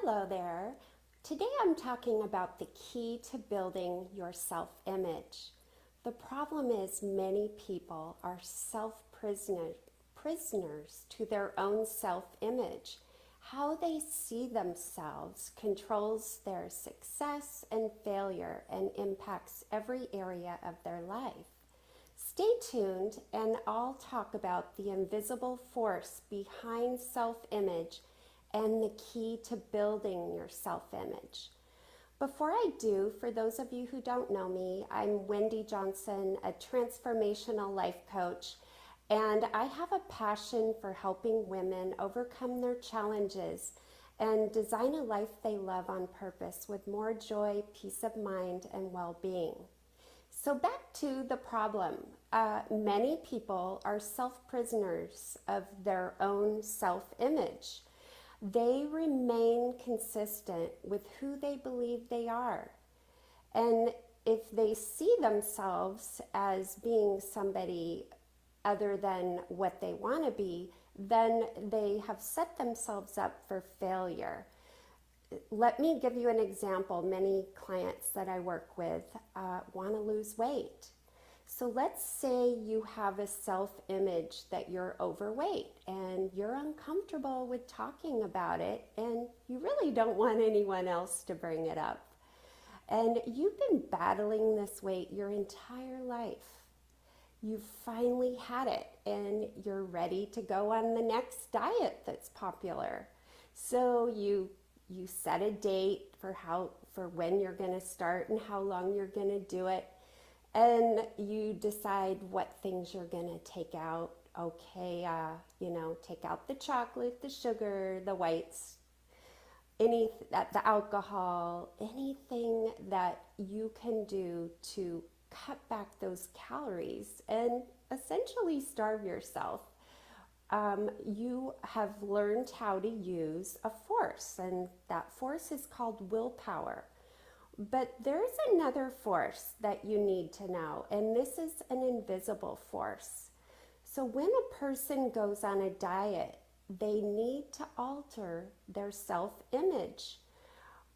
Hello there. Today I'm talking about the key to building your self image. The problem is, many people are prisoners to their own self image. How they see themselves controls their success and failure and impacts every area of their life. Stay tuned, and I'll talk about the invisible force behind self image and the key to building your self image. Before I do, for those of you who don't know me, I'm Wendy Johnson, a transformational life coach, and I have a passion for helping women overcome their challenges and design a life they love on purpose with more joy, peace of mind, and well being. So, back to the problem. Many people are self prisoners of their own self image. They remain consistent with who they believe they are. And if they see themselves as being somebody other than what they want to be, then they have set themselves up for failure. Let me give you an example. Many clients that I work with want to lose weight. So let's say you have a self-image that you're overweight and you're uncomfortable with talking about it, and you really don't want anyone else to bring it up. And you've been battling this weight your entire life. You've finally had it and you're ready to go on the next diet that's popular. So you set a date for when you're going to start and how long you're going to do it, and you decide what things you're going to take out. Okay, take out the chocolate, the sugar, the whites, the alcohol, anything that you can do to cut back those calories and essentially starve yourself. You have learned how to use a force, and that force is called willpower. But there's another force that you need to know, and this is an invisible force. So when a person goes on a diet, they need to alter their self-image,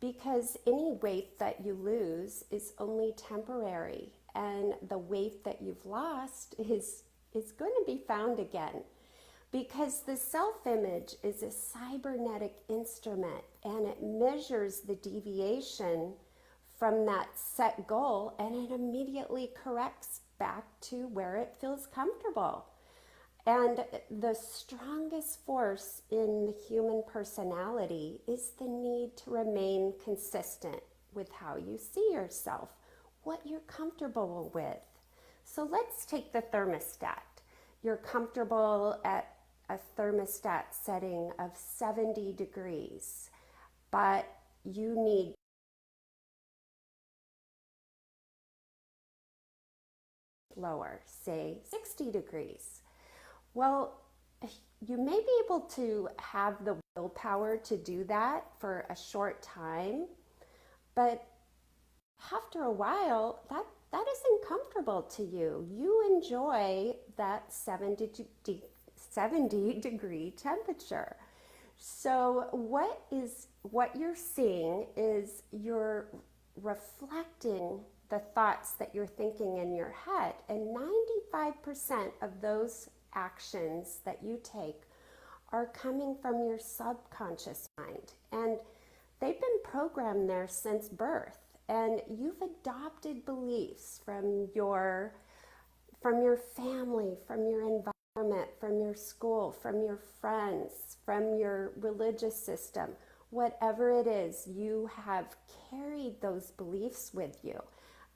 because any weight that you lose is only temporary, and the weight that you've lost is going to be found again. Because the self-image is a cybernetic instrument, and it measures the deviation from that set goal, and it immediately corrects back to where it feels comfortable. And the strongest force in the human personality is the need to remain consistent with how you see yourself, what you're comfortable with. So let's take the thermostat. You're comfortable at a thermostat setting of 70 degrees, but you need lower, say 60 degrees. Well, you may be able to have the willpower to do that for a short time, but after a while, that isn't comfortable to you. You enjoy that 70 degree temperature. So what you're seeing is you're reflecting the thoughts that you're thinking in your head, and 95% of those actions that you take are coming from your subconscious mind, and they've been programmed there since birth, and you've adopted beliefs from your family, from your environment, from your school, from your friends, from your religious system. Whatever it is, you have carried those beliefs with you.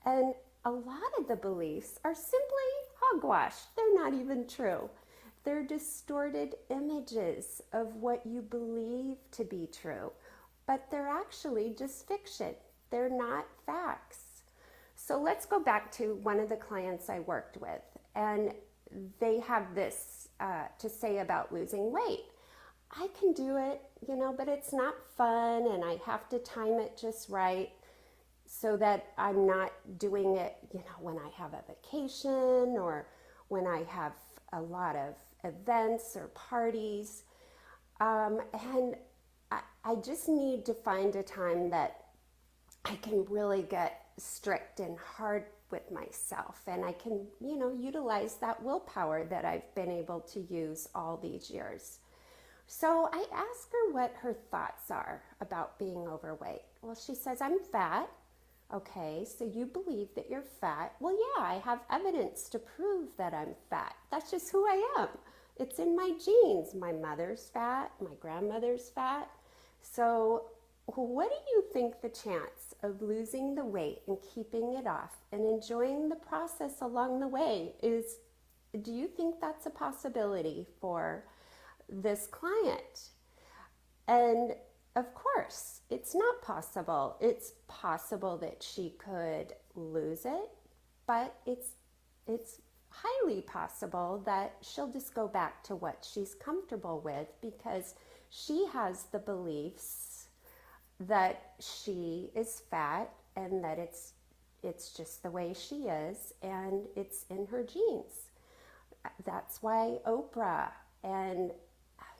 And a lot of the beliefs are simply hogwash. They're not even true. They're distorted images of what you believe to be true, but they're actually just fiction. They're not facts. So let's go back to one of the clients I worked with, and they have this to say about losing weight. I can do it, but it's not fun, and I have to time it just right so that I'm not doing it, when I have a vacation or when I have a lot of events or parties. And I just need to find a time that I can really get strict and hard with myself, and I can, utilize that willpower that I've been able to use all these years. So I ask her what her thoughts are about being overweight. Well, she says, I'm fat. Okay, so you believe that you're fat. Well, yeah, I have evidence to prove that I'm fat. That's just who I am. It's in my genes. My mother's fat, my grandmother's fat. So, what do you think the chance of losing the weight and keeping it off and enjoying the process along the way is? Do you think that's a possibility for this client? And of course, it's not possible. It's possible that she could lose it, but it's highly possible that she'll just go back to what she's comfortable with because she has the beliefs that she is fat and that it's just the way she is and it's in her genes. That's why Oprah and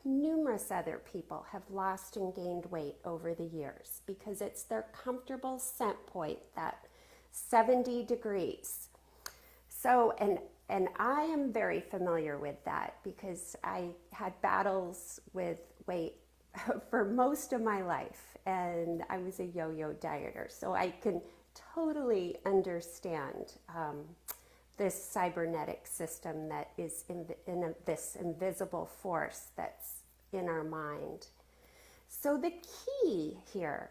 numerous other people have lost and gained weight over the years because it's their comfortable scent point, that 70 degrees. So, and I am very familiar with that because I had battles with weight for most of my life, and I was a yo-yo dieter, so I can totally understand this cybernetic system that is this invisible force that's in our mind. So the key here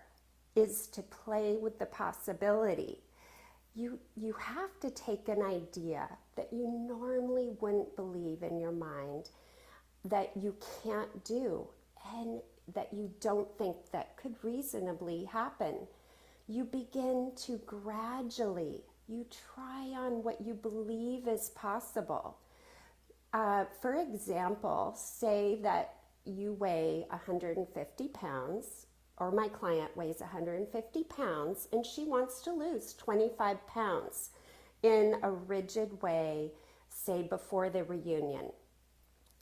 is to play with the possibility. You have to take an idea that you normally wouldn't believe in your mind that you can't do and that you don't think that could reasonably happen. You begin to gradually, you try on what you believe is possible. For example, say that you weigh 150 pounds, or my client weighs 150 pounds, and she wants to lose 25 pounds in a rigid way, say before the reunion.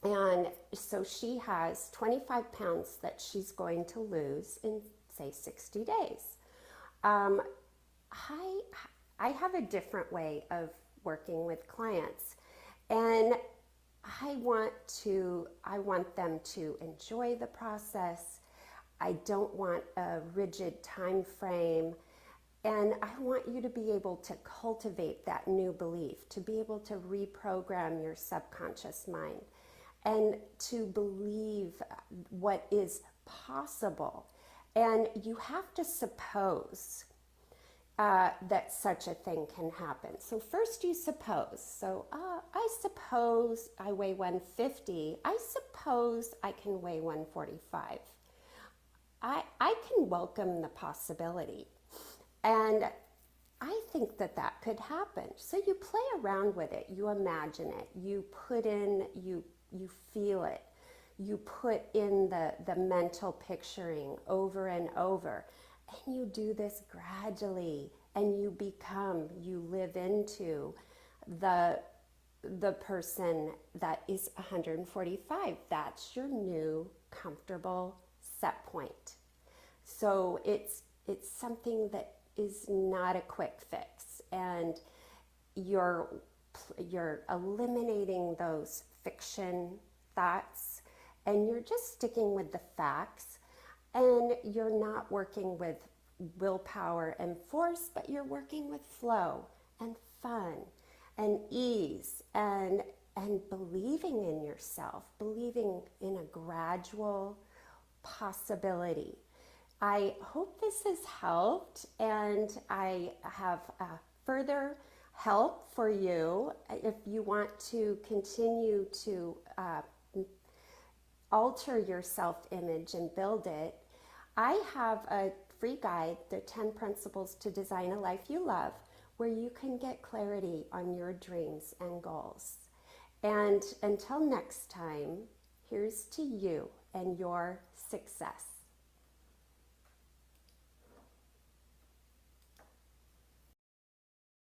And so she has 25 pounds that she's going to lose in, say, 60 days. I have a different way of working with clients, and I want them to enjoy the process. I don't want a rigid time frame, and I want you to be able to cultivate that new belief, to be able to reprogram your subconscious mind and to believe what is possible. And you have to suppose that such a thing can happen. So first you suppose. So I suppose I weigh 150. I suppose I can weigh 145. I can welcome the possibility. And I think that that could happen. So you play around with it. You imagine it. You put in, you feel it. You put in the mental picturing over and over. And you do this gradually, and you live into the person that is 145. That's your new comfortable set point. So it's something that is not a quick fix, and you're eliminating those fiction thoughts, and you're just sticking with the facts. And you're not working with willpower and force, but you're working with flow and fun and ease and believing in yourself, believing in a gradual possibility. I hope this has helped, and I have further help for you if you want to continue to alter your self-image and build it. I have a free guide, the 10 Principles to Design a Life You Love, where you can get clarity on your dreams and goals. And until next time, here's to you and your success.